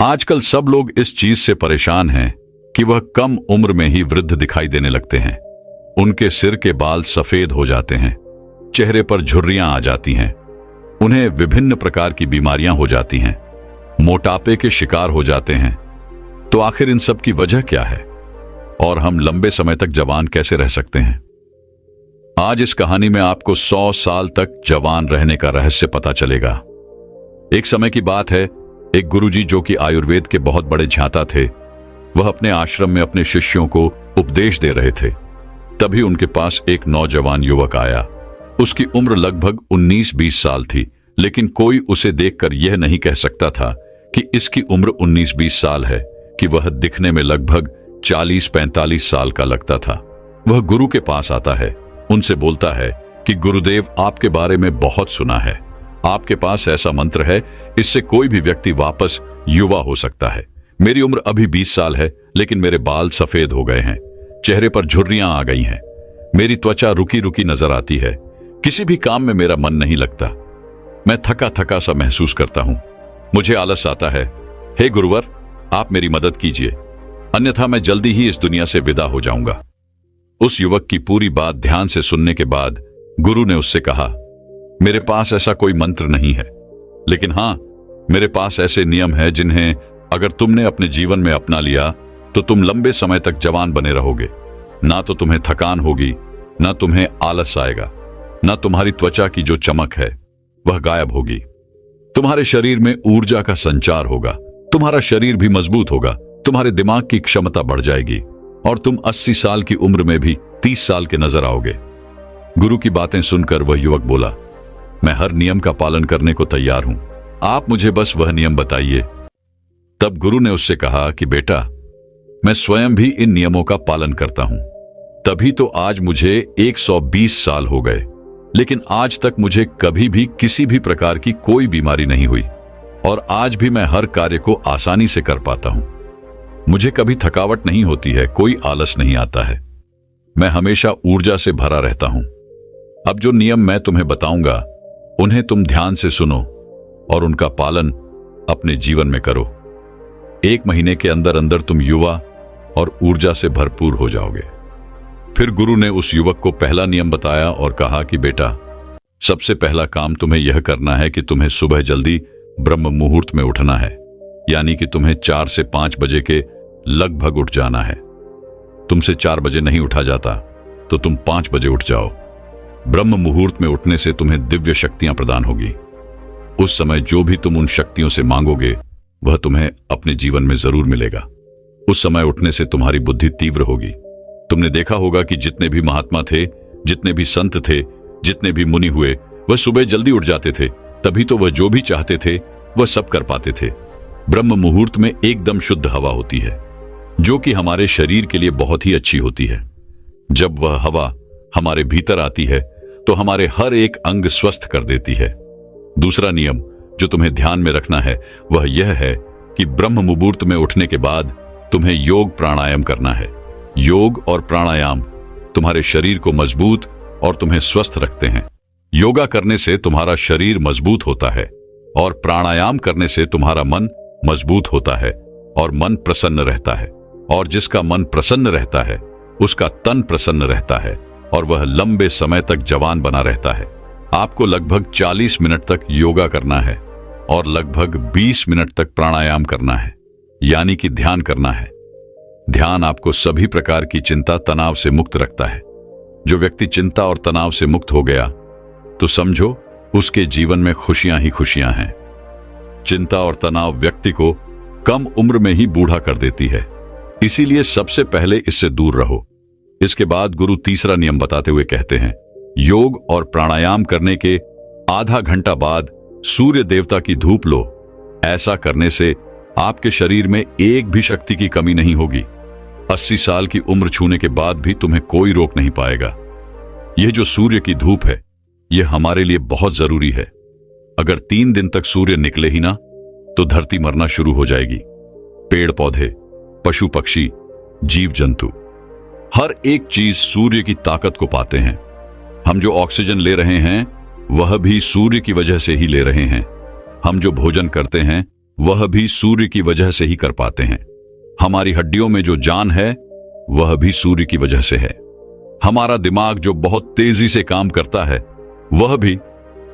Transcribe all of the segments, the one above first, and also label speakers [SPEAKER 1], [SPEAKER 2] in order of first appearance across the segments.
[SPEAKER 1] आजकल सब लोग इस चीज से परेशान हैं कि वह कम उम्र में ही वृद्ध दिखाई देने लगते हैं। उनके सिर के बाल सफेद हो जाते हैं, चेहरे पर झुर्रियां आ जाती हैं, उन्हें विभिन्न प्रकार की बीमारियां हो जाती हैं, मोटापे के शिकार हो जाते हैं। तो आखिर इन सब की वजह क्या है और हम लंबे समय तक जवान कैसे रह सकते हैं? आज इस कहानी में आपको 100 साल तक जवान रहने का रहस्य पता चलेगा। एक समय की बात है, एक गुरुजी जो कि आयुर्वेद के बहुत बड़े झांता थे, वह अपने आश्रम में अपने शिष्यों को उपदेश दे रहे थे। तभी उनके पास एक नौजवान युवक आया। उसकी उम्र लगभग 19-20 साल थी, लेकिन कोई उसे देखकर यह नहीं कह सकता था कि इसकी उम्र 19-20 साल है, कि वह दिखने में लगभग 40-45 साल का लगता था। वह गुरु के पास आता है, उनसे बोलता है कि गुरुदेव, आपके बारे में बहुत सुना है। आपके पास ऐसा मंत्र है, इससे कोई भी व्यक्ति वापस युवा हो सकता है। मेरी उम्र अभी 20 साल है, लेकिन मेरे बाल सफेद हो गए हैं, चेहरे पर झुर्रियां आ गई हैं, मेरी त्वचा रुकी रुकी नजर आती है, किसी भी काम में मेरा मन नहीं लगता, मैं थका थका सा महसूस करता हूं, मुझे आलस आता है। हे गुरुवर, आप मेरी मदद कीजिए, अन्यथा मैं जल्दी ही इस दुनिया से विदा हो जाऊंगा। उस युवक की पूरी बात ध्यान से सुनने के बाद गुरु ने उससे कहा, मेरे पास ऐसा कोई मंत्र नहीं है, लेकिन हां, मेरे पास ऐसे नियम है जिन्हें अगर तुमने अपने जीवन में अपना लिया तो तुम लंबे समय तक जवान बने रहोगे। ना तो तुम्हें थकान होगी, ना तुम्हें आलस आएगा, ना तुम्हारी त्वचा की जो चमक है वह गायब होगी। तुम्हारे शरीर में ऊर्जा का संचार होगा, तुम्हारा शरीर भी मजबूत होगा, तुम्हारे दिमाग की क्षमता बढ़ जाएगी और तुम 80 साल की उम्र में भी 30 साल के नजर आओगे। गुरु की बातें सुनकर वह युवक बोला, मैं हर नियम का पालन करने को तैयार हूं, आप मुझे बस वह नियम बताइए। तब गुरु ने उससे कहा कि बेटा, मैं स्वयं भी इन नियमों का पालन करता हूं, तभी तो आज मुझे 120 साल हो गए, लेकिन आज तक मुझे कभी भी किसी भी प्रकार की कोई बीमारी नहीं हुई और आज भी मैं हर कार्य को आसानी से कर पाता हूं। मुझे कभी थकावट नहीं होती है, कोई आलस नहीं आता है, मैं हमेशा ऊर्जा से भरा रहता हूं। अब जो नियम मैं तुम्हें बताऊंगा उन्हें तुम ध्यान से सुनो और उनका पालन अपने जीवन में करो। 1 महीने के अंदर अंदर तुम युवा और ऊर्जा से भरपूर हो जाओगे। फिर गुरु ने उस युवक को पहला नियम बताया और कहा कि बेटा, सबसे पहला काम तुम्हें यह करना है कि तुम्हें सुबह जल्दी ब्रह्म मुहूर्त में उठना है, यानी कि तुम्हें 4 से 5 बजे के लगभग उठ जाना है। तुमसे 4 बजे नहीं उठा जाता तो तुम 5 बजे उठ जाओ। ब्रह्म मुहूर्त में उठने से तुम्हें दिव्य शक्तियां प्रदान होगी। उस समय जो भी तुम उन शक्तियों से मांगोगे वह तुम्हें अपने जीवन में जरूर मिलेगा। उस समय उठने से तुम्हारी बुद्धि तीव्र होगी। तुमने देखा होगा कि जितने भी महात्मा थे, जितने भी संत थे, जितने भी मुनि हुए, वह सुबह जल्दी उठ जाते थे, तभी तो वह जो भी चाहते थे वह सब कर पाते थे। ब्रह्म मुहूर्त में एकदम शुद्ध हवा होती है, जो कि हमारे शरीर के लिए बहुत ही अच्छी होती है। जब वह हवा हमारे भीतर आती है तो हमारे हर एक अंग स्वस्थ कर देती है। दूसरा नियम जो तुम्हें ध्यान में रखना है वह यह है कि ब्रह्म मुहूर्त में उठने के बाद तुम्हें योग प्राणायाम करना है। योग और प्राणायाम तुम्हारे शरीर को मजबूत और तुम्हें स्वस्थ रखते हैं। योगा करने से तुम्हारा शरीर मजबूत होता है और प्राणायाम करने से तुम्हारा मन मजबूत होता है और मन प्रसन्न रहता है, और जिसका मन प्रसन्न रहता है उसका तन प्रसन्न रहता है और वह लंबे समय तक जवान बना रहता है। आपको लगभग 40 मिनट तक योगा करना है और लगभग 20 मिनट तक प्राणायाम करना है, यानी कि ध्यान करना है। ध्यान आपको सभी प्रकार की चिंता तनाव से मुक्त रखता है। जो व्यक्ति चिंता और तनाव से मुक्त हो गया तो समझो उसके जीवन में खुशियां ही खुशियां हैं। चिंता और तनाव व्यक्ति को कम उम्र में ही बूढ़ा कर देती है, इसीलिए सबसे पहले इससे दूर रहो। इसके बाद गुरु तीसरा नियम बताते हुए कहते हैं, योग और प्राणायाम करने के आधा घंटा बाद सूर्य देवता की धूप लो। ऐसा करने से आपके शरीर में एक भी शक्ति की कमी नहीं होगी। 80 साल की उम्र छूने के बाद भी तुम्हें कोई रोक नहीं पाएगा। यह जो सूर्य की धूप है यह हमारे लिए बहुत जरूरी है। अगर 3 दिन तक सूर्य निकले ही ना तो धरती मरना शुरू हो जाएगी। पेड़ पौधे, पशु पक्षी, जीव जंतु, हर एक चीज सूर्य की ताकत को पाते हैं। हम जो ऑक्सीजन ले रहे हैं वह भी सूर्य की वजह से ही ले रहे हैं। हम जो भोजन करते हैं वह भी सूर्य की वजह से ही कर पाते हैं। हमारी हड्डियों में जो जान है वह भी सूर्य की वजह से है। हमारा दिमाग जो बहुत तेजी से काम करता है वह भी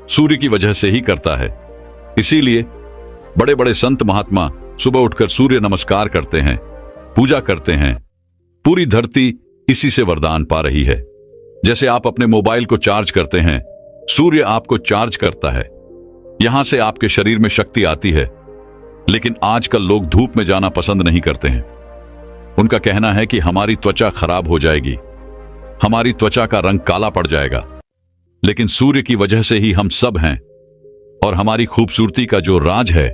[SPEAKER 1] सूर्य की वजह से ही करता है। इसीलिए बड़े बड़े संत महात्मा सुबह उठकर सूर्य नमस्कार करते हैं, पूजा करते हैं। पूरी धरती इसी से वरदान पा रही है। जैसे आप अपने मोबाइल को चार्ज करते हैं, सूर्य आपको चार्ज करता है। यहां से आपके शरीर में शक्ति आती है। लेकिन आजकल लोग धूप में जाना पसंद नहीं करते हैं। उनका कहना है कि हमारी त्वचा खराब हो जाएगी, हमारी त्वचा का रंग काला पड़ जाएगा। लेकिन सूर्य की वजह से ही हम सब हैं, और हमारी खूबसूरती का जो राज है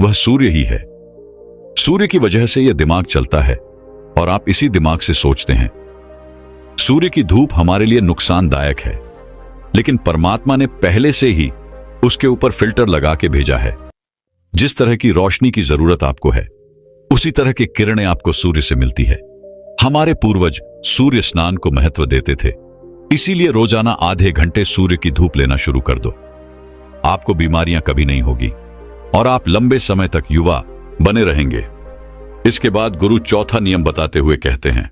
[SPEAKER 1] वह सूर्य ही है। सूर्य की वजह से यह दिमाग चलता है और आप इसी दिमाग से सोचते हैं। सूर्य की धूप हमारे लिए नुकसानदायक है, लेकिन परमात्मा ने पहले से ही उसके ऊपर फिल्टर लगा के भेजा है। जिस तरह की रोशनी की जरूरत आपको है, उसी तरह की किरणें आपको सूर्य से मिलती है। हमारे पूर्वज सूर्य स्नान को महत्व देते थे, इसीलिए रोजाना आधे घंटे सूर्य की धूप लेना शुरू कर दो। आपको बीमारियां कभी नहीं होगी और आप लंबे समय तक युवा बने रहेंगे। इसके बाद गुरु चौथा नियम बताते हुए कहते हैं,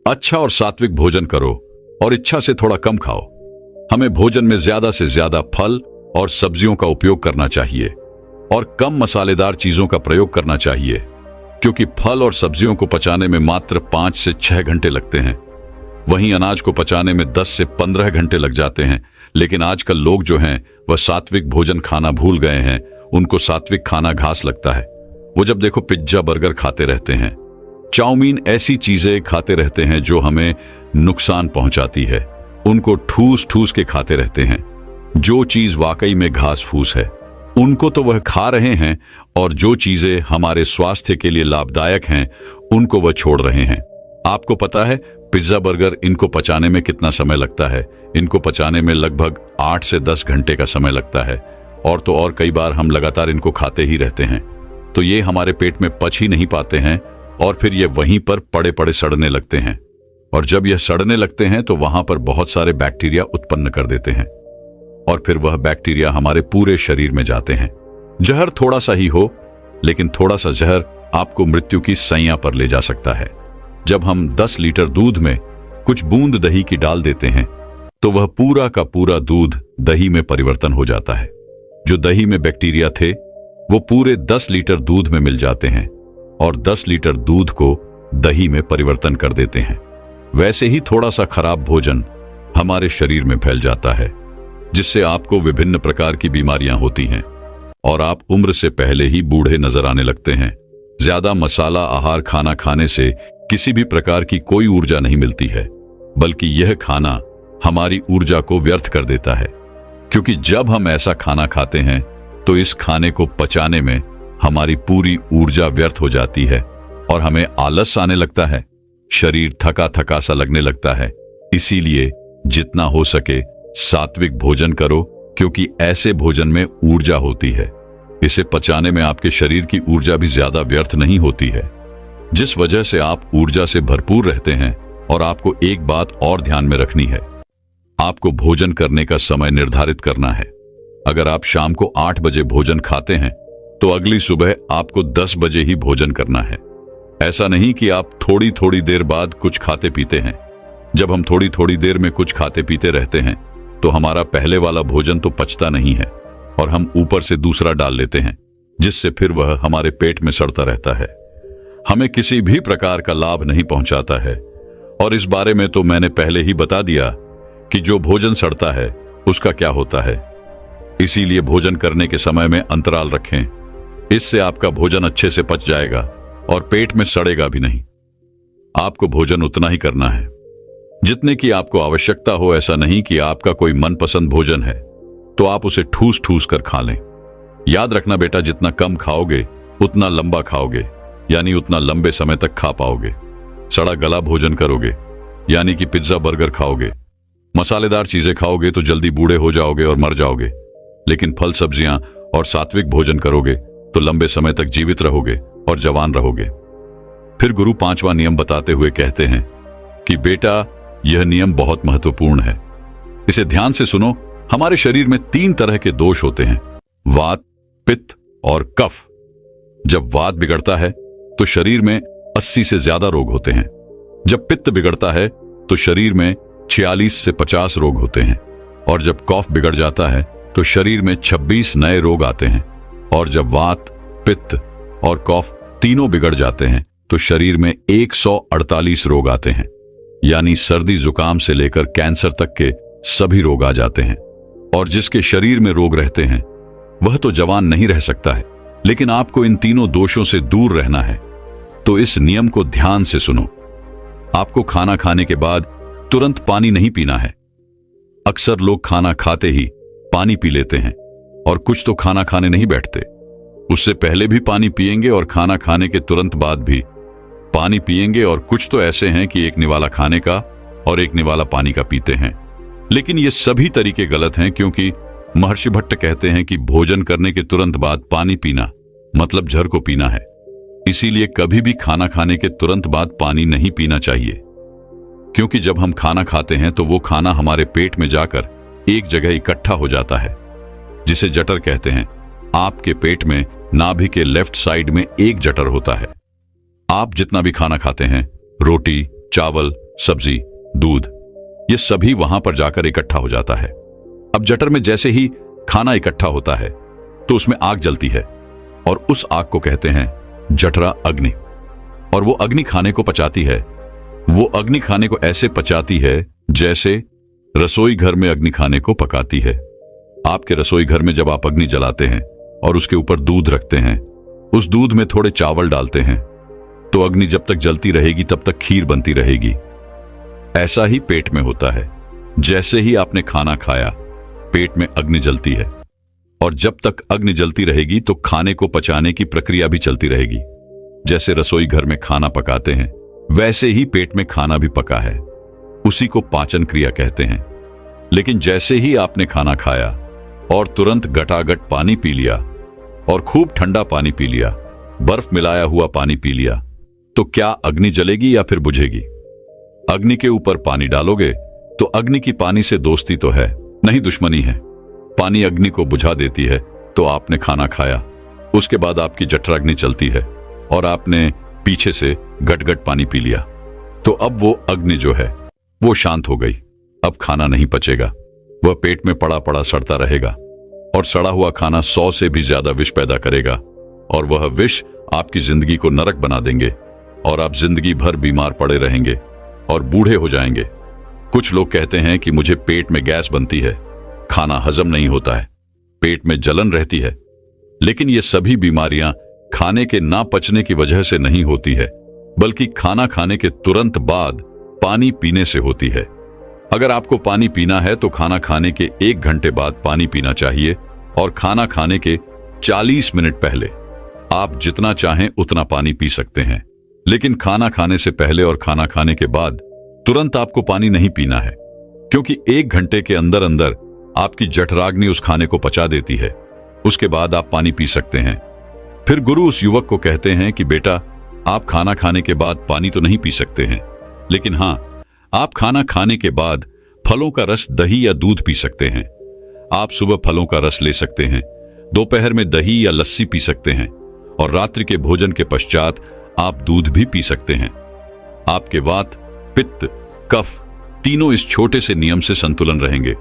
[SPEAKER 1] अच्छा और सात्विक भोजन करो और इच्छा से थोड़ा कम खाओ। हमें भोजन में ज्यादा से ज्यादा फल और सब्जियों का उपयोग करना चाहिए और कम मसालेदार चीजों का प्रयोग करना चाहिए, क्योंकि फल और सब्जियों को पचाने में मात्र 5 से 6 घंटे लगते हैं। वहीं अनाज को पचाने में 10 से 15 घंटे लग जाते हैं। लेकिन आजकल लोग जो हैं वह सात्विक भोजन खाना भूल गए हैं। उनको सात्विक खाना घास लगता है। वो जब देखो पिज्जा बर्गर खाते रहते हैं, चाउमीन, ऐसी चीजें खाते रहते हैं जो हमें नुकसान पहुंचाती है। उनको ठूस ठूस के खाते रहते हैं। जो चीज वाकई में घास फूस है उनको तो वह खा रहे हैं, और जो चीजें हमारे स्वास्थ्य के लिए लाभदायक हैं उनको वह छोड़ रहे हैं। आपको पता है पिज्जा बर्गर, इनको पचाने में कितना समय लगता है? इनको पचाने में लगभग 8 से 10 घंटे का समय लगता है। और तो और कई बार हम लगातार इनको खाते ही रहते हैं, तो ये हमारे पेट में पच ही नहीं पाते हैं और फिर ये वहीं पर पड़े पड़े सड़ने लगते हैं। और जब यह सड़ने लगते हैं तो वहां पर बहुत सारे बैक्टीरिया उत्पन्न कर देते हैं, और फिर वह बैक्टीरिया हमारे पूरे शरीर में जाते हैं। जहर थोड़ा सा ही हो, लेकिन थोड़ा सा जहर आपको मृत्यु की सैया पर ले जा सकता है। जब हम 10 लीटर दूध में कुछ बूंद दही की डाल देते हैं तो वह पूरा का पूरा दूध दही में परिवर्तन हो जाता है। जो दही में बैक्टीरिया थे वो पूरे 10 लीटर दूध में मिल जाते हैं और 10 लीटर दूध को दही में परिवर्तन कर देते हैं। वैसे ही थोड़ा सा खराब भोजन हमारे शरीर में फैल जाता है, जिससे आपको विभिन्न प्रकार की बीमारियां होती हैं और आप उम्र से पहले ही बूढ़े नजर आने लगते हैं। ज्यादा मसाला आहार खाना खाने से किसी भी प्रकार की कोई ऊर्जा नहीं मिलती है, बल्कि यह खाना हमारी ऊर्जा को व्यर्थ कर देता है। क्योंकि जब हम ऐसा खाना खाते हैं तो इस खाने को पचाने में हमारी पूरी ऊर्जा व्यर्थ हो जाती है और हमें आलस आने लगता है, शरीर थका थका सा लगने लगता है। इसीलिए जितना हो सके सात्विक भोजन करो, क्योंकि ऐसे भोजन में ऊर्जा होती है। इसे पचाने में आपके शरीर की ऊर्जा भी ज्यादा व्यर्थ नहीं होती है, जिस वजह से आप ऊर्जा से भरपूर रहते हैं। और आपको एक बात और ध्यान में रखनी है, आपको भोजन करने का समय निर्धारित करना है। अगर आप शाम को 8 बजे भोजन खाते हैं तो अगली सुबह आपको 10 बजे ही भोजन करना है। ऐसा नहीं कि आप थोड़ी थोड़ी देर बाद कुछ खाते पीते हैं। जब हम थोड़ी थोड़ी देर में कुछ खाते पीते रहते हैं तो हमारा पहले वाला भोजन तो पचता नहीं है और हम ऊपर से दूसरा डाल लेते हैं, जिससे फिर वह हमारे पेट में सड़ता रहता है। हमें किसी भी प्रकार का लाभ नहीं पहुंचाता है। और इस बारे में तो मैंने पहले ही बता दिया कि जो भोजन सड़ता है उसका क्या होता है। इसीलिए भोजन करने के समय में अंतराल रखें। इससे आपका भोजन अच्छे से पच जाएगा और पेट में सड़ेगा भी नहीं। आपको भोजन उतना ही करना है जितने की आपको आवश्यकता हो। ऐसा नहीं कि आपका कोई मनपसंद भोजन है तो आप उसे ठूस ठूस कर खा लें। याद रखना बेटा, जितना कम खाओगे उतना लंबा खाओगे, यानी उतना लंबे समय तक खा पाओगे। सड़ा गला भोजन करोगे, यानी कि पिज्जा बर्गर खाओगे, मसालेदार चीजें खाओगे तो जल्दी बूढ़े हो जाओगे और मर जाओगे। लेकिन फल सब्जियां और सात्विक भोजन करोगे तो लंबे समय तक जीवित रहोगे और जवान रहोगे। फिर गुरु 5वां नियम बताते हुए कहते हैं कि बेटा, यह नियम बहुत महत्वपूर्ण है, इसे ध्यान से सुनो। हमारे शरीर में 3 तरह के दोष होते हैं, वात, पित्त और कफ। जब वात बिगड़ता है तो शरीर में 80 से ज्यादा रोग होते हैं। जब पित्त बिगड़ता है तो शरीर में 46 से 50 रोग होते हैं। और जब कफ बिगड़ जाता है तो शरीर में 26 नए रोग आते हैं। और जब वात, पित्त और कफ तीनों बिगड़ जाते हैं तो शरीर में 148 रोग आते हैं। यानी सर्दी जुकाम से लेकर कैंसर तक के सभी रोग आ जाते हैं। और जिसके शरीर में रोग रहते हैं वह तो जवान नहीं रह सकता है, लेकिन आपको इन तीनों दोषों से दूर रहना है। तो इस नियम को ध्यान से सुनो। आपको खाना खाने के बाद तुरंत पानी नहीं पीना है। अक्सर लोग खाना खाते ही पानी पी लेते हैं और कुछ तो खाना खाने नहीं बैठते, उससे पहले भी पानी पिएंगे और खाना खाने के तुरंत बाद भी पानी पिएंगे। और कुछ तो ऐसे हैं कि एक निवाला खाने का और एक निवाला पानी का पीते हैं। लेकिन ये सभी तरीके गलत हैं, क्योंकि महर्षि भट्ट कहते हैं कि भोजन करने के तुरंत बाद पानी पीना मतलब जहर को पीना है। इसीलिए कभी भी खाना खाने के तुरंत बाद पानी नहीं पीना चाहिए, क्योंकि जब हम खाना खाते हैं तो वो खाना हमारे पेट में जाकर एक जगह इकट्ठा हो जाता है, जिसे जठर कहते हैं। आपके पेट में नाभि के लेफ्ट साइड में एक जठर होता है। आप जितना भी खाना खाते हैं, रोटी, चावल, सब्जी, दूध, ये सभी वहां पर जाकर इकट्ठा हो जाता है। अब जठर में जैसे ही खाना इकट्ठा होता है तो उसमें आग जलती है और उस आग को कहते हैं जठरा अग्नि। और वो अग्नि खाने को पचाती है। वो अग्नि खाने को ऐसे पचाती है जैसे रसोई घर में अग्नि खाने को पकाती है। आपके रसोई घर में जब आप अग्नि जलाते हैं और उसके ऊपर दूध रखते हैं, उस दूध में थोड़े चावल डालते हैं, तो अग्नि जब तक जलती रहेगी तब तक खीर बनती रहेगी। ऐसा ही पेट में होता है। जैसे ही आपने खाना खाया, पेट में अग्नि जलती है, और जब तक अग्नि जलती रहेगी तो खाने को पचाने की प्रक्रिया भी चलती रहेगी। जैसे रसोई घर में खाना पकाते हैं, वैसे ही पेट में खाना भी पका है। उसी को पाचन क्रिया कहते हैं। लेकिन जैसे ही आपने खाना खाया और तुरंत गटागट पानी पी लिया और खूब ठंडा पानी पी लिया, बर्फ मिलाया हुआ पानी पी लिया, तो क्या अग्नि जलेगी या फिर बुझेगी? अग्नि के ऊपर पानी डालोगे तो अग्नि की पानी से दोस्ती तो है नहीं, दुश्मनी है। पानी अग्नि को बुझा देती है। तो आपने खाना खाया, उसके बाद आपकी जठराग्नि चलती है और आपने पीछे से गटगट पानी पी लिया, तो अब वो अग्नि जो है वो शांत हो गई। अब खाना नहीं पचेगा, वह पेट में पड़ा पड़ा सड़ता रहेगा और सड़ा हुआ खाना 100 से भी ज्यादा विष पैदा करेगा। और वह विष आपकी जिंदगी को नरक बना देंगे और आप जिंदगी भर बीमार पड़े रहेंगे और बूढ़े हो जाएंगे। कुछ लोग कहते हैं कि मुझे पेट में गैस बनती है, खाना हजम नहीं होता है, पेट में जलन रहती है। लेकिन ये सभी बीमारियां खाने के ना पचने की वजह से नहीं होती है, बल्कि खाना खाने के तुरंत बाद पानी पीने से होती है। अगर आपको पानी पीना है तो खाना खाने के 1 घंटे बाद पानी पीना चाहिए और खाना खाने के 40 मिनट पहले। आप जितना चाहें उतना पानी पी सकते हैं, लेकिन खाना खाने से पहले और खाना खाने के बाद तुरंत आपको पानी नहीं पीना है, क्योंकि 1 घंटे के अंदर अंदर आपकी जठराग्नि उस खाने को पचा देती है। उसके बाद आप पानी पी सकते हैं। फिर गुरु उस युवक को कहते हैं कि बेटा, आप खाना खाने के बाद पानी तो नहीं पी सकते हैं, लेकिन हाँ, आप खाना खाने के बाद फलों का रस, दही या दूध पी सकते हैं। आप सुबह फलों का रस ले सकते हैं, दोपहर में दही या लस्सी पी सकते हैं और रात्रि के भोजन के पश्चात आप दूध भी पी सकते हैं। आपके वात, पित्त, कफ तीनों इस छोटे से नियम से संतुलन रहेंगे।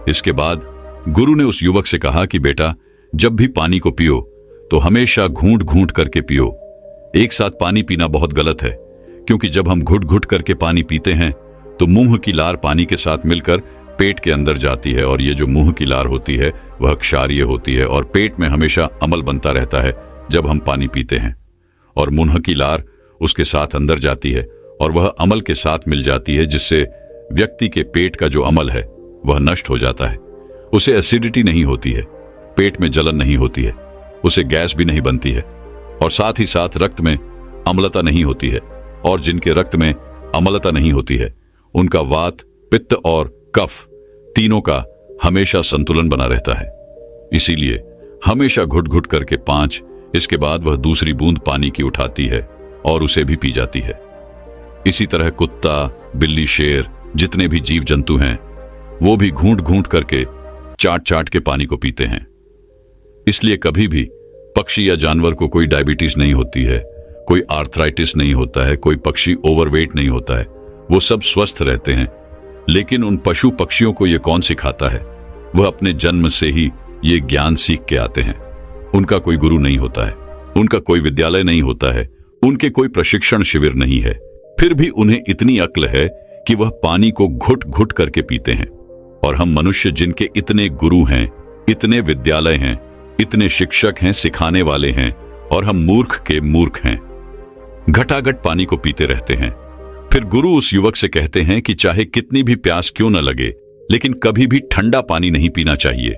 [SPEAKER 1] इसके बाद गुरु ने उस युवक से कहा कि बेटा, जब भी पानी को पियो तो हमेशा घूंट घूंट करके पियो। एक साथ पानी पीना बहुत गलत है, क्योंकि जब हम घुट घुट करके पानी पीते हैं तो मुंह की लार पानी के साथ मिलकर पेट के अंदर जाती है, और ये जो मुंह की लार होती है वह क्षारीय होती है और पेट में हमेशा अम्ल बनता रहता है जब हम पानी पीते हैं। और मुंह की लार उसके साथ अंदर जाती है और वह अम्ल के साथ मिल जाती है, जिससे व्यक्ति के पेट का जो अम्ल है वह नष्ट हो जाता है। उसे एसिडिटी नहीं होती है, पेट में जलन नहीं होती है, उसे गैस भी नहीं बनती है, और साथ ही साथ रक्त में अम्लता नहीं होती है। और जिनके रक्त में अम्लता नहीं होती है उनका वात, पित्त और कफ तीनों का हमेशा संतुलन बना रहता है। इसीलिए हमेशा घुट घुट करके 5, इसके बाद वह दूसरी बूंद पानी की उठाती है और उसे भी पी जाती है। इसी तरह कुत्ता, बिल्ली, शेर, जितने भी जीव जंतु हैं वो भी घूंट घूंट करके, चाट चाट के पानी को पीते हैं। इसलिए कभी भी पक्षी या जानवर को कोई डायबिटीज नहीं होती है, कोई आर्थराइटिस नहीं होता है, कोई पक्षी ओवरवेट नहीं होता है, वो सब स्वस्थ रहते हैं। लेकिन उन पशु पक्षियों को ये कौन सिखाता है? वह अपने जन्म से ही ये ज्ञान सीख के आते हैं। उनका कोई गुरु नहीं होता है, उनका कोई विद्यालय नहीं होता है, उनके कोई प्रशिक्षण शिविर नहीं है। फिर भी उन्हें इतनी अक्ल है कि वह पानी को घुट घुट करके पीते हैं। और हम मनुष्य जिनके इतने गुरु हैं, इतने विद्यालय हैं, इतने शिक्षक हैं, सिखाने वाले हैं, और हम मूर्ख के मूर्ख हैं, घटाघट पानी को पीते रहते हैं। फिर गुरु उस युवक से कहते हैं कि चाहे कितनी भी प्यास क्यों न लगे, लेकिन कभी भी ठंडा पानी नहीं पीना चाहिए,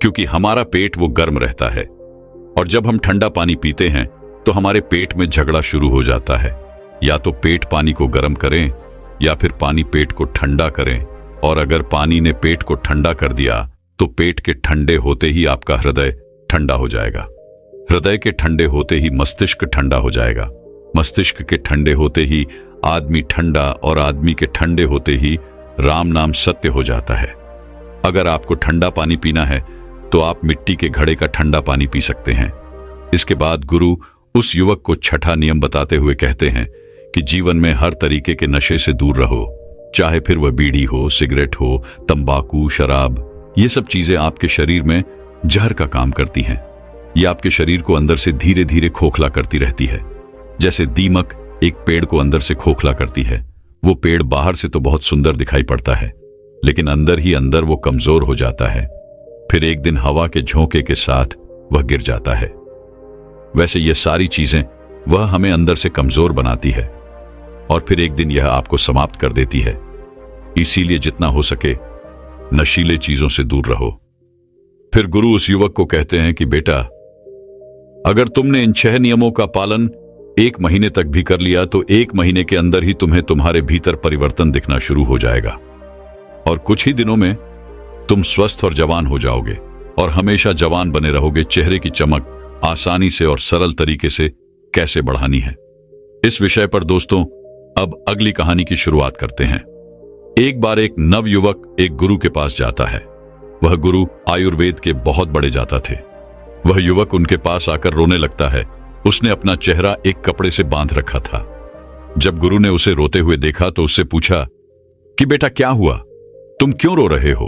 [SPEAKER 1] क्योंकि हमारा पेट वो गर्म रहता है। और जब हम ठंडा पानी पीते हैं तो हमारे पेट में झगड़ा शुरू हो जाता है। या तो पेट पानी को गर्म करें या फिर पानी पेट को ठंडा करें। और अगर पानी ने पेट को ठंडा कर दिया तो पेट के ठंडे होते ही आपका हृदय ठंडा हो जाएगा। हृदय के ठंडे होते ही मस्तिष्क ठंडा हो जाएगा। मस्तिष्क के ठंडे होते ही आदमी ठंडा, और आदमी के ठंडे होते ही राम नाम सत्य हो जाता है। अगर आपको ठंडा पानी पीना है तो आप मिट्टी के घड़े का ठंडा पानी पी सकते हैं। इसके बाद गुरु उस युवक को छठा नियम बताते हुए कहते हैं कि जीवन में हर तरीके के नशे से दूर रहो, चाहे फिर वह बीड़ी हो, सिगरेट हो, तंबाकू, शराब। ये सब चीजें आपके शरीर में जहर का काम करती हैं। ये आपके शरीर को अंदर से धीरे धीरे खोखला करती रहती है। जैसे दीमक एक पेड़ को अंदर से खोखला करती है। वो पेड़ बाहर से तो बहुत सुंदर दिखाई पड़ता है, लेकिन अंदर ही अंदर वो कमजोर हो जाता है। फिर एक दिन हवा के झोंके के साथ वह गिर जाता है। वैसे ये सारी चीजें वह हमें अंदर से कमजोर बनाती है, और फिर एक दिन यह आपको समाप्त कर देती है। इसीलिए जितना हो सके नशीले चीजों से दूर रहो। फिर गुरु उस युवक को कहते हैं कि बेटा, अगर तुमने इन 6 नियमों का पालन 1 महीने तक भी कर लिया तो 1 महीने के अंदर ही तुम्हें तुम्हारे भीतर परिवर्तन दिखना शुरू हो जाएगा, और कुछ ही दिनों में तुम स्वस्थ और जवान हो जाओगे, और हमेशा जवान बने रहोगे। चेहरे की चमक आसानी से और सरल तरीके से कैसे बढ़ानी है, इस विषय पर दोस्तों अब अगली कहानी की शुरुआत करते हैं। एक बार एक नवयुवक एक गुरु के पास जाता है। वह गुरु आयुर्वेद के बहुत बड़े जाता थे। वह युवक उनके पास आकर रोने लगता है। उसने अपना चेहरा एक कपड़े से बांध रखा था। जब गुरु ने उसे रोते हुए देखा तो उससे पूछा कि बेटा क्या हुआ, तुम क्यों रो रहे हो,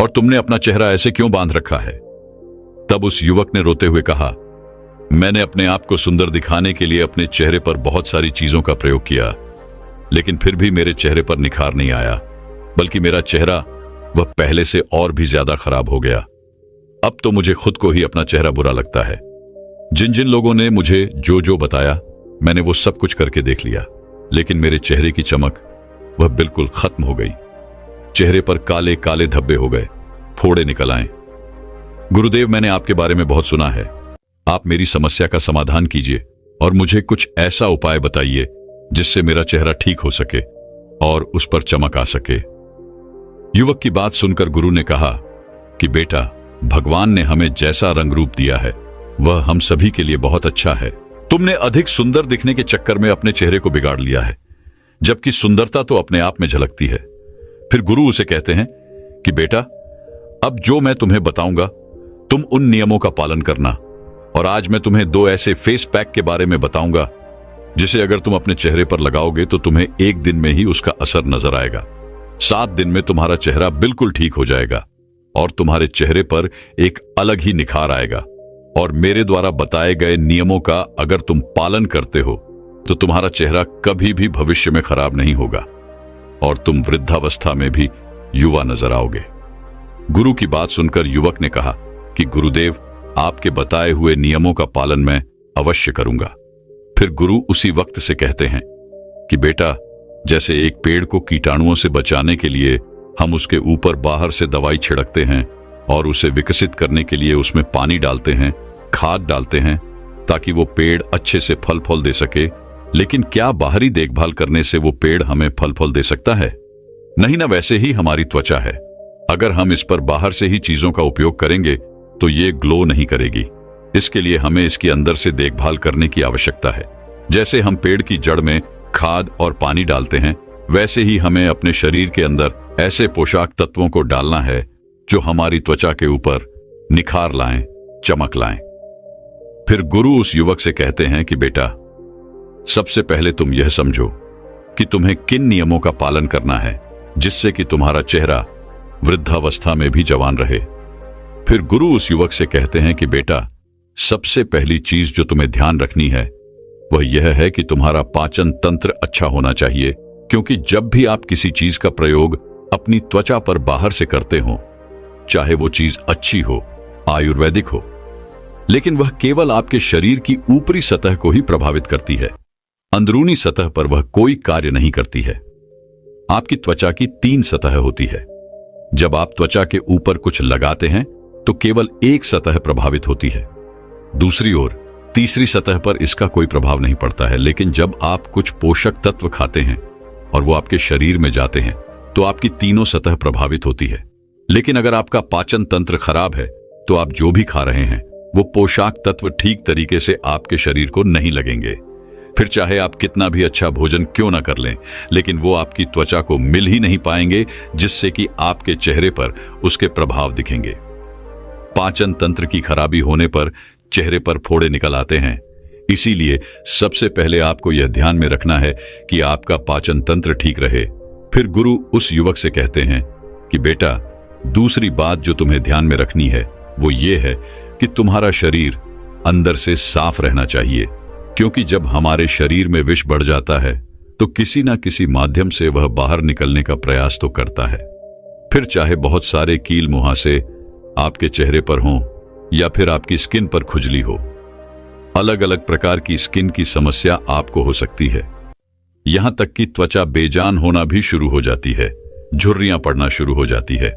[SPEAKER 1] और तुमने अपना चेहरा ऐसे क्यों बांध रखा है? तब उस युवक ने रोते हुए कहा, मैंने अपने आप को सुंदर दिखाने के लिए अपने चेहरे पर बहुत सारी चीजों का प्रयोग किया, लेकिन फिर भी मेरे चेहरे पर निखार नहीं आया, बल्कि मेरा चेहरा वह पहले से और भी ज्यादा खराब हो गया। अब तो मुझे खुद को ही अपना चेहरा बुरा लगता है। जिन जिन लोगों ने मुझे जो जो बताया मैंने वो सब कुछ करके देख लिया, लेकिन मेरे चेहरे की चमक वह बिल्कुल खत्म हो गई। चेहरे पर काले काले धब्बे हो गए, फोड़े निकल आए। गुरुदेव, मैंने आपके बारे में बहुत सुना है। आप मेरी समस्या का समाधान कीजिए और मुझे कुछ ऐसा उपाय बताइए जिससे मेरा चेहरा ठीक हो सके और उस पर चमक आ सके। युवक की बात सुनकर गुरु ने कहा कि बेटा, भगवान ने हमें जैसा रंग रूप दिया है वह हम सभी के लिए बहुत अच्छा है। तुमने अधिक सुंदर दिखने के चक्कर में अपने चेहरे को बिगाड़ लिया है, जबकि सुंदरता तो अपने आप में झलकती है। फिर गुरु उसे कहते हैं कि बेटा, अब जो मैं तुम्हें बताऊंगा तुम उन नियमों का पालन करना, और आज मैं तुम्हें 2 ऐसे फेस पैक के बारे में बताऊंगा जिसे अगर तुम अपने चेहरे पर लगाओगे तो तुम्हें 1 दिन में ही उसका असर नजर आएगा। 7 दिन में तुम्हारा चेहरा बिल्कुल ठीक हो जाएगा और तुम्हारे चेहरे पर एक अलग ही निखार आएगा। और मेरे द्वारा बताए गए नियमों का अगर तुम पालन करते हो तो तुम्हारा चेहरा कभी भी भविष्य में खराब नहीं होगा और तुम वृद्धावस्था में भी युवा नजर आओगे। गुरु की बात सुनकर युवक ने कहा कि गुरुदेव, आपके बताए हुए नियमों का पालन मैं अवश्य करूंगा। फिर गुरु उसी वक्त से कहते हैं कि बेटा, जैसे एक पेड़ को कीटाणुओं से बचाने के लिए हम उसके ऊपर बाहर से दवाई छिड़कते हैं और उसे विकसित करने के लिए उसमें पानी डालते हैं, खाद डालते हैं ताकि वो पेड़ अच्छे से फल फूल दे सके, लेकिन क्या बाहरी देखभाल करने से वो पेड़ हमें फल फूल दे सकता है? नहीं ना। वैसे ही हमारी त्वचा है, अगर हम इस पर बाहर से ही चीजों का उपयोग करेंगे तो ये ग्लो नहीं करेगी। इसके लिए हमें इसकी अंदर से देखभाल करने की आवश्यकता है। जैसे हम पेड़ की जड़ में खाद और पानी डालते हैं, वैसे ही हमें अपने शरीर के अंदर ऐसे पोषक तत्वों को डालना है जो हमारी त्वचा के ऊपर निखार लाएं, चमक लाएं। फिर गुरु उस युवक से कहते हैं कि बेटा, सबसे पहले तुम यह समझो कि तुम्हें किन नियमों का पालन करना है जिससे कि तुम्हारा चेहरा वृद्धावस्था में भी जवान रहे। फिर गुरु उस युवक से कहते हैं कि बेटा, सबसे पहली चीज जो तुम्हें ध्यान रखनी है वह यह है कि तुम्हारा पाचन तंत्र अच्छा होना चाहिए, क्योंकि जब भी आप किसी चीज का प्रयोग अपनी त्वचा पर बाहर से करते हो, चाहे वो चीज अच्छी हो, आयुर्वेदिक हो, लेकिन वह केवल आपके शरीर की ऊपरी सतह को ही प्रभावित करती है। अंदरूनी सतह पर वह कोई कार्य नहीं करती है। आपकी त्वचा की 3 सतह होती है। जब आप त्वचा के ऊपर कुछ लगाते हैं तो केवल एक सतह प्रभावित होती है, दूसरी ओर तीसरी सतह पर इसका कोई प्रभाव नहीं पड़ता है। लेकिन जब आप कुछ पोषक तत्व खाते हैं और वो आपके शरीर में जाते हैं तो आपकी तीनों सतह प्रभावित होती है। लेकिन अगर आपका पाचन तंत्र खराब है तो आप जो भी खा रहे हैं वो पोषक तत्व ठीक तरीके से आपके शरीर को नहीं लगेंगे। फिर चाहे आप कितना भी अच्छा भोजन क्यों ना कर लें, लेकिन वो आपकी त्वचा को मिल ही नहीं पाएंगे, जिससे कि आपके चेहरे पर उसके प्रभाव दिखेंगे। पाचन तंत्र की खराबी होने पर चेहरे पर फोड़े निकल आते हैं। इसीलिए सबसे पहले आपको यह ध्यान में रखना है कि आपका पाचन तंत्र ठीक रहे। फिर गुरु उस युवक से कहते हैं कि बेटा, दूसरी बात जो तुम्हें ध्यान में रखनी है वो ये है कि तुम्हारा शरीर अंदर से साफ रहना चाहिए, क्योंकि जब हमारे शरीर में विष बढ़ जाता है तो किसी ना किसी माध्यम से वह बाहर निकलने का प्रयास तो करता है। फिर चाहे बहुत सारे कील मुहासे आपके चेहरे पर हों या फिर आपकी स्किन पर खुजली हो, अलग अलग प्रकार की स्किन की समस्या आपको हो सकती है। यहां तक कि त्वचा बेजान होना भी शुरू हो जाती है, झुर्रियां पड़ना शुरू हो जाती है।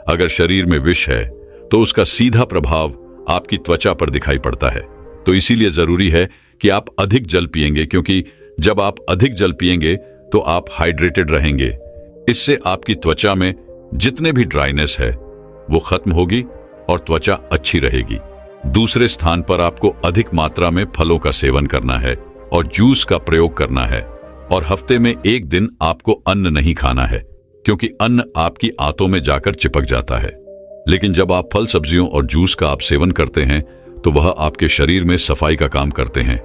[SPEAKER 1] अगर शरीर में विष है तो उसका सीधा प्रभाव आपकी त्वचा पर दिखाई पड़ता है। तो इसीलिए जरूरी है कि आप अधिक जल पिएंगे, क्योंकि जब आप अधिक जल पिएंगे तो आप हाइड्रेटेड रहेंगे। इससे आपकी त्वचा में जितने भी ड्राइनेस है वो खत्म होगी और त्वचा अच्छी रहेगी। दूसरे स्थान पर आपको अधिक मात्रा में फलों का सेवन करना है और जूस का प्रयोग करना है, और हफ्ते में 1 दिन आपको अन्न नहीं खाना है, क्योंकि अन्न आपकी आंतों में जाकर चिपक जाता है। लेकिन जब आप फल सब्जियों और जूस का आप सेवन करते हैं तो वह आपके शरीर में सफाई का काम करते हैं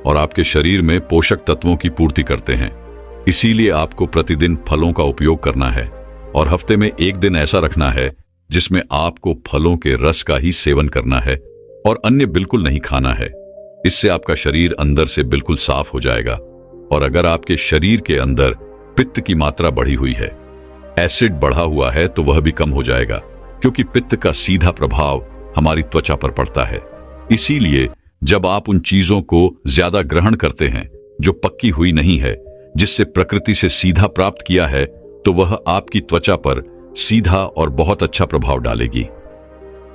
[SPEAKER 1] और आपके शरीर में पोषक तत्वों की पूर्ति करते हैं। इसीलिए आपको प्रतिदिन फलों का उपयोग करना है और हफ्ते में 1 दिन ऐसा रखना है जिसमें आपको फलों के रस का ही सेवन करना है और अन्य बिल्कुल नहीं खाना है। इससे आपका शरीर अंदर से बिल्कुल साफ हो जाएगा। और अगर आपके शरीर के अंदर पित्त की मात्रा बढ़ी हुई है, एसिड बढ़ा हुआ है, तो वह भी कम हो जाएगा, क्योंकि पित्त का सीधा प्रभाव हमारी त्वचा पर पड़ता है। इसीलिए जब आप उन चीजों को ज्यादा ग्रहण करते हैं जो पक्की हुई नहीं है, जिससे प्रकृति से सीधा प्राप्त किया है, तो वह आपकी त्वचा पर सीधा और बहुत अच्छा प्रभाव डालेगी।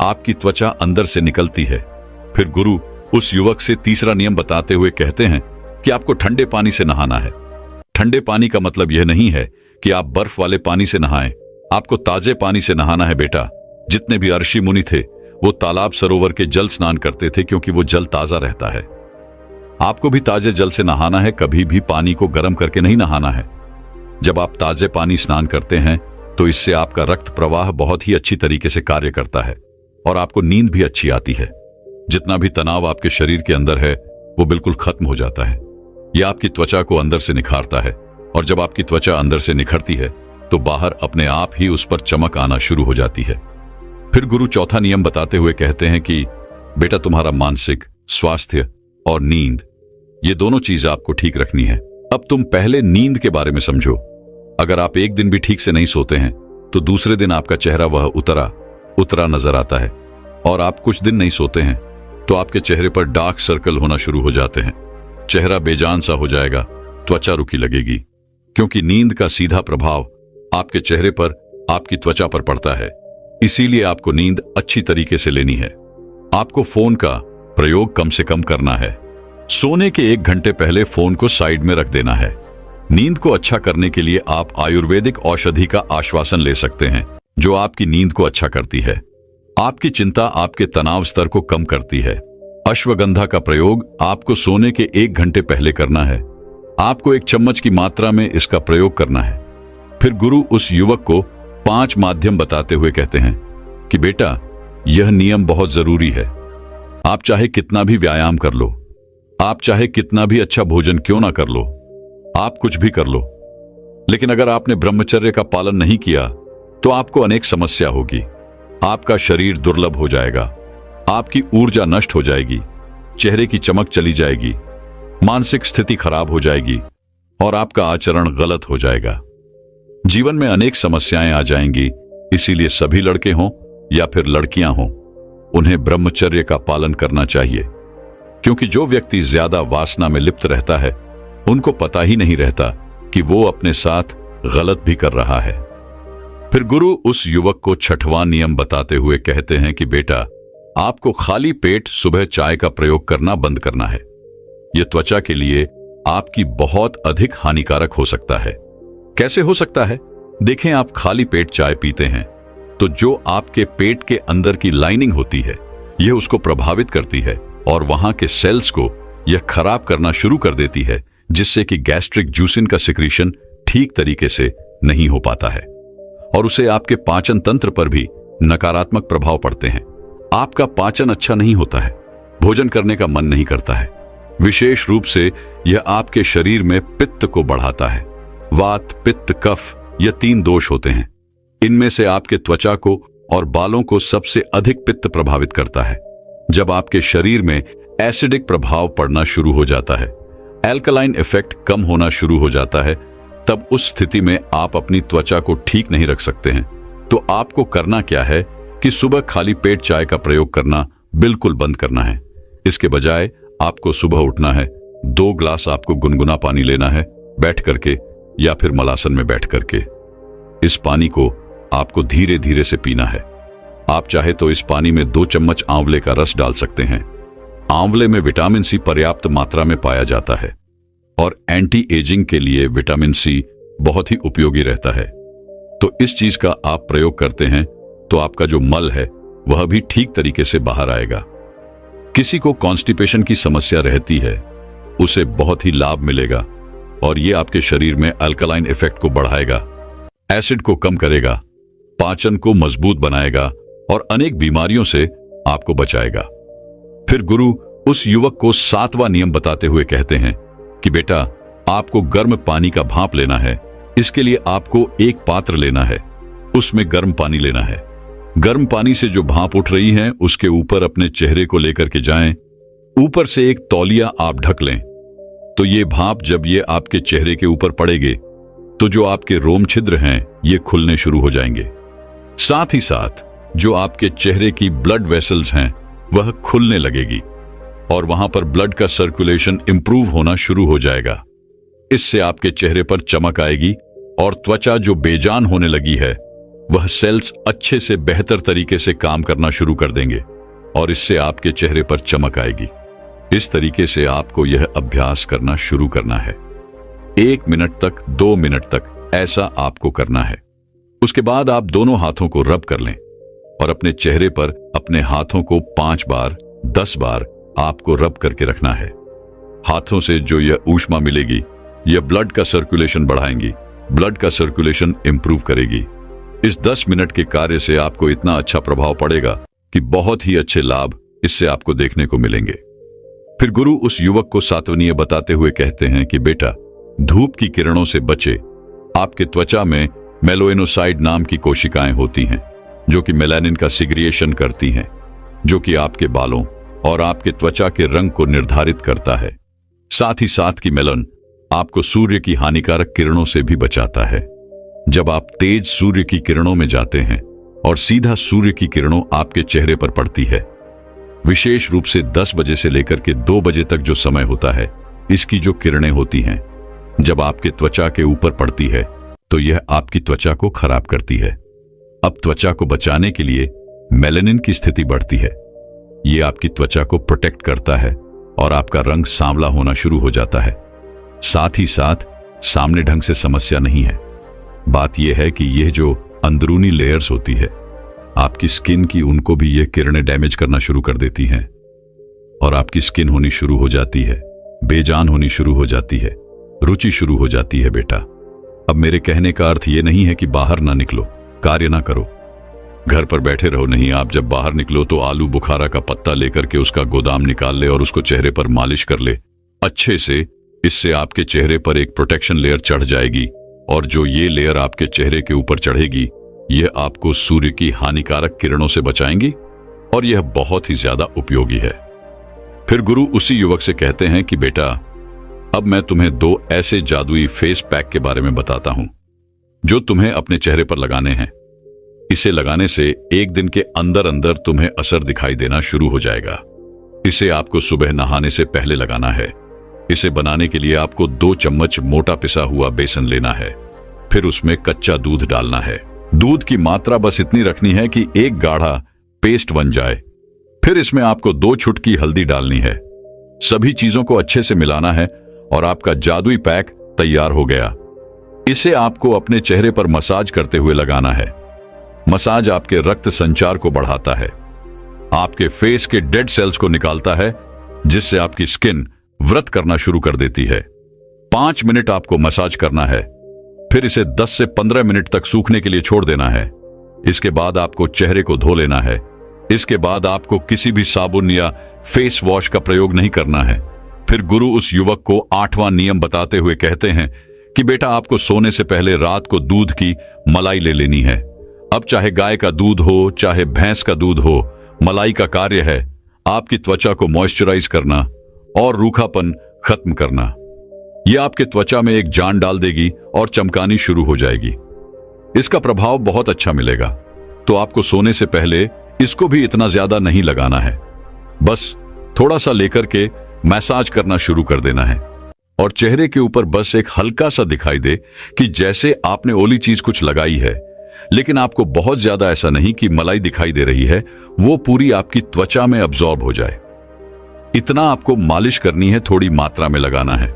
[SPEAKER 1] आपकी त्वचा अंदर से निकलती है। फिर गुरु उस युवक से तीसरा नियम बताते हुए कहते हैं कि आपको ठंडे पानी से नहाना है। ठंडे पानी का मतलब यह नहीं है कि आप बर्फ वाले पानी से नहाएं, आपको ताजे पानी से नहाना है बेटा। जितने भी ऋषि मुनि थे वो तालाब सरोवर के जल स्नान करते थे, क्योंकि वो जल ताजा रहता है। आपको भी ताजे जल से नहाना है, कभी भी पानी को गर्म करके नहीं नहाना है। जब आप ताजे पानी स्नान करते हैं तो इससे आपका रक्त प्रवाह बहुत ही अच्छी तरीके से कार्य करता है और आपको नींद भी अच्छी आती है। जितना भी तनाव आपके शरीर के अंदर है वो बिल्कुल खत्म हो जाता है। यह आपकी त्वचा को अंदर से निखारता है, और जब आपकी त्वचा अंदर से निखरती है तो बाहर अपने आप ही उस पर चमक आना शुरू हो जाती है। फिर गुरु चौथा नियम बताते हुए कहते हैं कि बेटा, तुम्हारा मानसिक स्वास्थ्य और नींद, ये दोनों चीजें आपको ठीक रखनी है। अब तुम पहले नींद के बारे में समझो। अगर आप 1 दिन भी ठीक से नहीं सोते हैं तो दूसरे दिन आपका चेहरा वह उतरा नजर आता है, और आप कुछ दिन नहीं सोते हैं तो आपके चेहरे पर डार्क सर्कल होना शुरू हो जाते हैं। चेहरा बेजान सा हो जाएगा, त्वचा रुकी लगेगी, क्योंकि नींद का सीधा प्रभाव आपके चेहरे पर, आपकी त्वचा पर पड़ता है। इसीलिए आपको नींद अच्छी तरीके से लेनी है। आपको फोन का प्रयोग कम से कम करना है। सोने के 1 घंटे पहले फोन को साइड में रख देना है। नींद को अच्छा करने के लिए आप आयुर्वेदिक औषधि का आश्वासन ले सकते हैं, जो आपकी नींद को अच्छा करती है। आपकी चिंता आपके तनाव स्तर को कम करती है। अश्वगंधा का प्रयोग आपको सोने के 1 घंटे पहले करना है। आपको 1 चम्मच की मात्रा में इसका प्रयोग करना है। फिर गुरु उस युवक को 5 माध्यम बताते हुए कहते हैं कि बेटा, यह नियम बहुत जरूरी है। आप चाहे कितना भी व्यायाम कर लो, आप चाहे कितना भी अच्छा भोजन क्यों ना कर लो, आप कुछ भी कर लो, लेकिन अगर आपने ब्रह्मचर्य का पालन नहीं किया तो आपको अनेक समस्या होगी। आपका शरीर दुर्लभ हो जाएगा, आपकी ऊर्जा नष्ट हो जाएगी, चेहरे की चमक चली जाएगी, मानसिक स्थिति खराब हो जाएगी और आपका आचरण गलत हो जाएगा। जीवन में अनेक समस्याएं आ जाएंगी। इसीलिए सभी लड़के हों या फिर लड़कियां हों, उन्हें ब्रह्मचर्य का पालन करना चाहिए, क्योंकि जो व्यक्ति ज्यादा वासना में लिप्त रहता है उनको पता ही नहीं रहता कि वो अपने साथ गलत भी कर रहा है। फिर गुरु उस युवक को छठवां नियम बताते हुए कहते हैं कि बेटा, आपको खाली पेट सुबह चाय का प्रयोग करना बंद करना है। यह त्वचा के लिए आपकी बहुत अधिक हानिकारक हो सकता है। कैसे हो सकता है? देखें, आप खाली पेट चाय पीते हैं तो जो आपके पेट के अंदर की लाइनिंग होती है यह उसको प्रभावित करती है और वहां के सेल्स को यह खराब करना शुरू कर देती है, जिससे कि गैस्ट्रिक जूसिन का सिक्रीशन ठीक तरीके से नहीं हो पाता है और उसे आपके पाचन तंत्र पर भी नकारात्मक प्रभाव पड़ते हैं। आपका पाचन अच्छा नहीं होता है, भोजन करने का मन नहीं करता है। विशेष रूप से यह आपके शरीर में पित्त को बढ़ाता है। वात, पित्त, कफ, यह 3 दोष होते हैं। इनमें से आपके त्वचा को और बालों को सबसे अधिक पित्त प्रभावित करता है। जब आपके शरीर में एसिडिक प्रभाव पड़ना शुरू हो जाता है, एल्कलाइन इफेक्ट कम होना शुरू हो जाता है, तब उस स्थिति में आप अपनी त्वचा को ठीक नहीं रख सकते हैं। तो आपको करना क्या है कि सुबह खाली पेट चाय का प्रयोग करना बिल्कुल बंद करना है। इसके बजाय आपको सुबह उठना है, 2 ग्लास आपको गुनगुना पानी लेना है, बैठ करके या फिर मलासन में बैठ करके। इस पानी को आपको धीरे धीरे से पीना है। आप चाहे तो इस पानी में 2 चम्मच आंवले का रस डाल सकते हैं। आंवले में विटामिन सी पर्याप्त मात्रा में पाया जाता है और एंटी एजिंग के लिए विटामिन सी बहुत ही उपयोगी रहता है। तो इस चीज का आप प्रयोग करते हैं तो आपका जो मल है वह भी ठीक तरीके से बाहर आएगा। किसी को कॉन्स्टिपेशन की समस्या रहती है, उसे बहुत ही लाभ मिलेगा और यह आपके शरीर में अल्कलाइन इफेक्ट को बढ़ाएगा, एसिड को कम करेगा, पाचन को मजबूत बनाएगा और अनेक बीमारियों से आपको बचाएगा। फिर गुरु उस युवक को 7वां नियम बताते हुए कहते हैं कि बेटा, आपको गर्म पानी का भाप लेना है। इसके लिए आपको एक पात्र लेना है, उसमें गर्म पानी लेना है। गर्म पानी से जो भाप उठ रही है उसके ऊपर अपने चेहरे को लेकर के जाएं। ऊपर से एक तौलिया आप ढक लें। तो ये भाप जब ये आपके चेहरे के ऊपर पड़ेगे तो जो आपके रोम छिद्र हैं ये खुलने शुरू हो जाएंगे। साथ ही साथ जो आपके चेहरे की ब्लड वेसल्स हैं वह खुलने लगेगी और वहां पर ब्लड का सर्कुलेशन इंप्रूव होना शुरू हो जाएगा। इससे आपके चेहरे पर चमक आएगी और त्वचा जो बेजान होने लगी है वह सेल्स अच्छे से बेहतर तरीके से काम करना शुरू कर देंगे और इससे आपके चेहरे पर चमक आएगी। इस तरीके से आपको यह अभ्यास करना शुरू करना है। 1 मिनट तक, 2 मिनट तक ऐसा आपको करना है। उसके बाद आप दोनों हाथों को रब कर लें और अपने चेहरे पर अपने हाथों को 5 बार, 10 बार आपको रब करके रखना है। हाथों से जो यह ऊष्मा मिलेगी यह ब्लड का सर्कुलेशन बढ़ाएंगी, ब्लड का सर्कुलेशन इंप्रूव करेगी। इस 10 मिनट के कार्य से आपको इतना अच्छा प्रभाव पड़ेगा कि बहुत ही अच्छे लाभ इससे आपको देखने को मिलेंगे। फिर गुरु उस युवक को 7वां नियम बताते हुए कहते हैं कि बेटा, धूप की किरणों से बचे। आपके त्वचा में मेलोइनोसाइड नाम की कोशिकाएं होती हैं जो कि मेलानिन का सिग्रिएशन करती हैं, जो कि आपके बालों और आपके त्वचा के रंग को निर्धारित करता है। साथ ही साथ की मेलन आपको सूर्य की हानिकारक किरणों से भी बचाता है। जब आप तेज सूर्य की किरणों में जाते हैं और सीधा सूर्य की किरणों आपके चेहरे पर पड़ती है, विशेष रूप से 10 बजे से लेकर के 2 बजे तक जो समय होता है, इसकी जो किरणें होती हैं जब आपके त्वचा के ऊपर पड़ती है तो यह आपकी त्वचा को खराब करती है। अब त्वचा को बचाने के लिए मेलानिन की स्थिति बढ़ती है। यह आपकी त्वचा को प्रोटेक्ट करता है और आपका रंग सांवला होना शुरू हो जाता है। साथ ही साथ सामने ढंग से समस्या नहीं है। बात यह है कि यह जो अंदरूनी लेयर्स होती है आपकी स्किन की, उनको भी यह किरणें डैमेज करना शुरू कर देती हैं और आपकी स्किन होनी शुरू हो जाती है, बेजान होनी शुरू हो जाती है, रुचि शुरू हो जाती है। बेटा, अब मेरे कहने का अर्थ यह नहीं है कि बाहर ना निकलो, कार्य ना करो, घर पर बैठे रहो नहीं, आप जब बाहर निकलो तो आलू बुखारा का पत्ता लेकर के उसका गोदाम निकाल ले और उसको चेहरे पर मालिश कर ले अच्छे से। इससे आपके चेहरे पर एक प्रोटेक्शन लेयर चढ़ जाएगी और जो ये लेयर आपके चेहरे के ऊपर चढ़ेगी यह आपको सूर्य की हानिकारक किरणों से बचाएंगी और यह बहुत ही ज्यादा उपयोगी है। फिर गुरु उसी युवक से कहते हैं कि बेटा, अब मैं तुम्हें 2 ऐसे जादुई फेस पैक के बारे में बताता हूं जो तुम्हें अपने चेहरे पर लगाने हैं। इसे लगाने से 1 दिन के अंदर अंदर तुम्हें असर दिखाई देना शुरू हो जाएगा। इसे आपको सुबह नहाने से पहले लगाना है। इसे बनाने के लिए आपको 2 चम्मच मोटा पिसा हुआ बेसन लेना है। फिर उसमें कच्चा दूध डालना है। दूध की मात्रा बस इतनी रखनी है कि एक गाढ़ा पेस्ट बन जाए। फिर इसमें आपको 2 चुटकी हल्दी डालनी है। सभी चीजों को अच्छे से मिलाना है और आपका जादुई पैक तैयार हो गया। इसे आपको अपने चेहरे पर मसाज करते हुए लगाना है। मसाज आपके रक्त संचार को बढ़ाता है, आपके फेस के डेड सेल्स को निकालता है, जिससे आपकी स्किन व्रत करना शुरू कर देती है। 5 मिनट आपको मसाज करना है। फिर इसे 10 से 15 मिनट तक सूखने के लिए छोड़ देना है। इसके बाद आपको चेहरे को धो लेना है। इसके बाद आपको किसी भी साबुन या फेस वॉश का प्रयोग नहीं करना है। फिर गुरु उस युवक को 8वां नियम बताते हुए कहते हैं कि बेटा, आपको सोने से पहले रात को दूध की मलाई ले लेनी है। अब चाहे गाय का दूध हो चाहे भैंस का दूध हो, मलाई का कार्य है आपकी त्वचा को मॉइस्चराइज करना और रूखापन खत्म करना। यह आपके त्वचा में एक जान डाल देगी और चमकानी शुरू हो जाएगी। इसका प्रभाव बहुत अच्छा मिलेगा। तो आपको सोने से पहले इसको भी इतना ज्यादा नहीं लगाना है, बस थोड़ा सा लेकर के मैसाज करना शुरू कर देना है और चेहरे के ऊपर बस एक हल्का सा दिखाई दे कि जैसे आपने ओली चीज कुछ लगाई है, लेकिन आपको बहुत ज्यादा ऐसा नहीं कि मलाई दिखाई दे रही है, वो पूरी आपकी त्वचा में अब्सॉर्ब हो जाए। इतना आपको मालिश करनी है, थोड़ी मात्रा में लगाना है।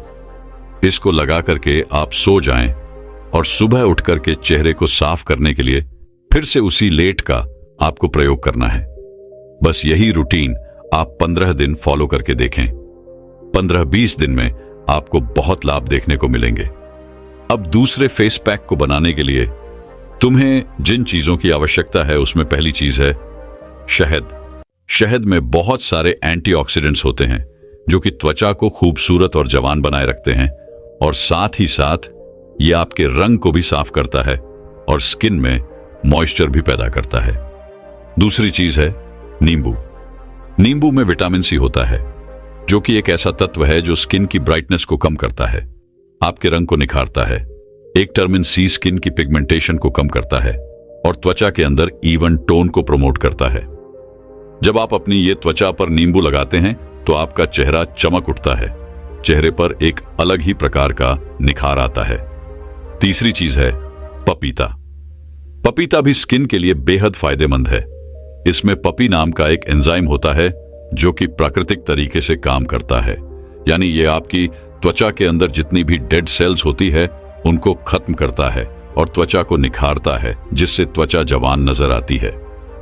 [SPEAKER 1] इसको लगा करके आप सो जाएं और सुबह उठ करके चेहरे को साफ करने के लिए फिर से उसी लेट का आपको प्रयोग करना है। बस यही रूटीन आप 15 दिन फॉलो करके देखें। 15-20 दिन में आपको बहुत लाभ देखने को मिलेंगे। अब दूसरे फेस पैक को बनाने के लिए तुम्हें जिन चीजों की आवश्यकता है उसमें पहली चीज है शहद। शहद में बहुत सारे एंटीऑक्सीडेंट्स होते हैं जो कि त्वचा को खूबसूरत और जवान बनाए रखते हैं और साथ ही साथ ये आपके रंग को भी साफ करता है और स्किन में मॉइस्चर भी पैदा करता है। दूसरी चीज है नींबू। नींबू में विटामिन सी होता है जो कि एक ऐसा तत्व है जो स्किन की ब्राइटनेस को कम करता है, आपके रंग को निखारता है। एक विटामिन सी स्किन की पिगमेंटेशन को कम करता है और त्वचा के अंदर इवन टोन को प्रमोट करता है। जब आप अपनी ये त्वचा पर नींबू लगाते हैं तो आपका चेहरा चमक उठता है, चेहरे पर एक अलग ही प्रकार का निखार आता है। तीसरी चीज है पपीता। पपीता भी स्किन के लिए बेहद फायदेमंद है। इसमें पपी नाम का एक एंजाइम होता है जो कि प्राकृतिक तरीके से काम करता है, यानी ये आपकी त्वचा के अंदर जितनी भी डेड सेल्स होती है उनको खत्म करता है और त्वचा को निखारता है, जिससे त्वचा जवान नजर आती है।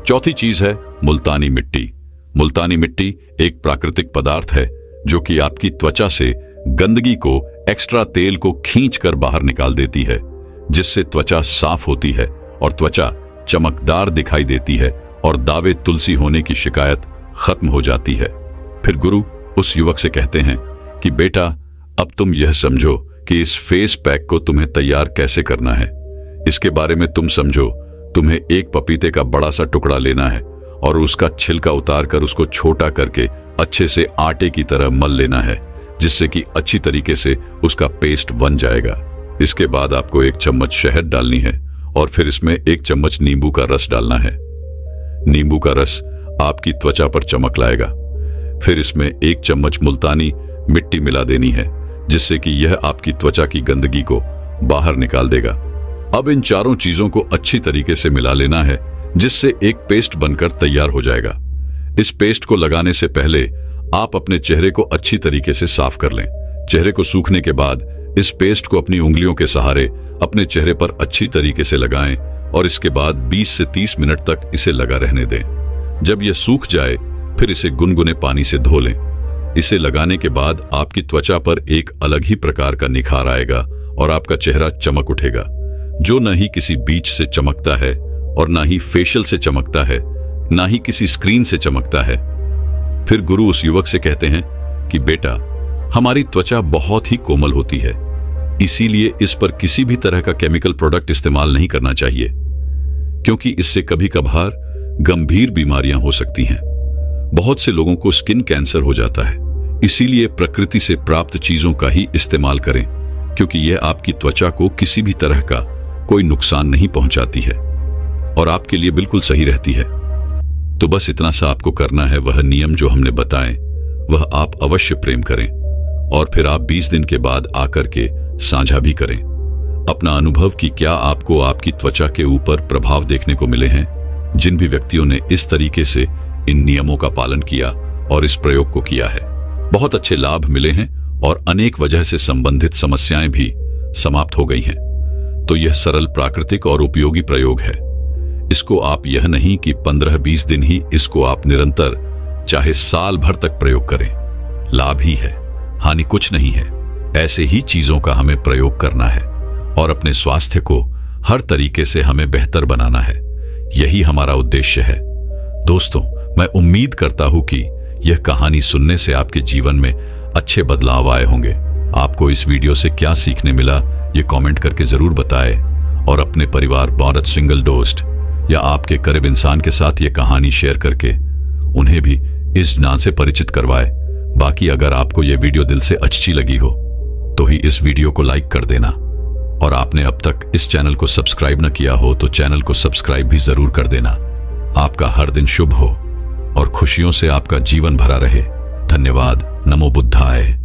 [SPEAKER 1] चौथी चीज है मुल्तानी मिट्टी। मुल्तानी मिट्टी एक प्राकृतिक पदार्थ है जो कि आपकी त्वचा से गंदगी को, एक्स्ट्रा तेल को खींच कर बाहर निकाल देती है, जिससे त्वचा साफ होती है और त्वचा चमकदार दिखाई देती है और दावे तुलसी होने की शिकायत खत्म हो जाती है। फिर गुरु उस युवक से कहते हैं कि बेटा, अब तुम यह समझो कि इस फेस पैक को तुम्हें तैयार कैसे करना है। इसके बारे में तुम समझो। तुम्हें एक पपीते का बड़ा सा टुकड़ा लेना है और उसका छिलका उतार कर उसको छोटा करके अच्छे से आटे की तरह मल लेना है, जिससे कि अच्छी तरीके से उसका पेस्ट बन जाएगा। इसके बाद आपको 1 चम्मच शहद डालनी है और फिर इसमें 1 चम्मच नींबू का रस डालना है। नींबू का रस आपकी त्वचा पर चमक लाएगा। फिर इसमें 1 चम्मच मुल्तानी मिट्टी मिला देनी है, जिससे कि यह आपकी त्वचा की गंदगी को बाहर निकाल देगा। अब इन चारों चीजों को अच्छी तरीके से मिला लेना है, जिससे एक पेस्ट बनकर तैयार हो जाएगा। इस पेस्ट को लगाने से पहले आप अपने चेहरे को अच्छी तरीके से साफ कर लें। चेहरे को सूखने के बाद इस पेस्ट को अपनी उंगलियों के सहारे अपने चेहरे पर अच्छी तरीके से लगाएं और इसके बाद 20 से 30 मिनट तक इसे लगा रहने दें। जब यह सूख जाए फिर इसे गुनगुने पानी से धो लें। इसे लगाने के बाद आपकी त्वचा पर एक अलग ही प्रकार का निखार आएगा और आपका चेहरा चमक उठेगा, जो न ही किसी बीज से चमकता है और ना ही फेशियल से चमकता है, ना ही किसी स्क्रीन से चमकता है। फिर गुरु उस युवक से कहते हैं कि बेटा, हमारी त्वचा बहुत ही कोमल होती है, इसीलिए इस पर किसी भी तरह का केमिकल प्रोडक्ट इस्तेमाल नहीं करना चाहिए, क्योंकि इससे कभी कभार गंभीर बीमारियां हो सकती हैं। बहुत से लोगों को स्किन कैंसर हो जाता है, इसीलिए प्रकृति से प्राप्त चीजों का ही इस्तेमाल करें, क्योंकि यह आपकी त्वचा को किसी भी तरह का कोई नुकसान नहीं पहुंचाती है और आपके लिए बिल्कुल सही रहती है। तो बस इतना सा आपको करना है, वह नियम जो हमने बताए वह आप अवश्य प्रेम करें और फिर आप 20 दिन के बाद आकर के साझा भी करें अपना अनुभव कि क्या आपको आपकी त्वचा के ऊपर प्रभाव देखने को मिले हैं। जिन भी व्यक्तियों ने इस तरीके से इन नियमों का पालन किया और इस प्रयोग को किया है, बहुत अच्छे लाभ मिले हैं और अनेक वजह से संबंधित समस्याएं भी समाप्त हो गई हैं। तो यह सरल, प्राकृतिक और उपयोगी प्रयोग है। इसको आप यह नहीं कि 15-20 दिन ही, इसको आप निरंतर चाहे साल भर तक प्रयोग करें। लाभ ही है, हानि कुछ नहीं है। ऐसे ही चीजों का हमें प्रयोग करना है और अपने स्वास्थ्य को हर तरीके से हमें बेहतर बनाना है। यही हमारा उद्देश्य है। दोस्तों, मैं उम्मीद करता हूं कि यह कहानी सुनने से आपके जीवन में अच्छे बदलाव आए होंगे। आपको इस वीडियो से क्या सीखने मिला, ये कमेंट करके जरूर बताएं और अपने परिवार, औरत, सिंगल दोस्त या आपके करीब इंसान के साथ ये कहानी शेयर करके उन्हें भी इस ज्ञान से परिचित करवाएं। बाकी अगर आपको ये वीडियो दिल से अच्छी लगी हो तो ही इस वीडियो को लाइक कर देना और आपने अब तक इस चैनल को सब्सक्राइब न किया हो तो चैनल को सब्सक्राइब भी जरूर कर देना। आपका हर दिन शुभ हो और खुशियों से आपका जीवन भरा रहे। धन्यवाद। नमो बुद्धाय।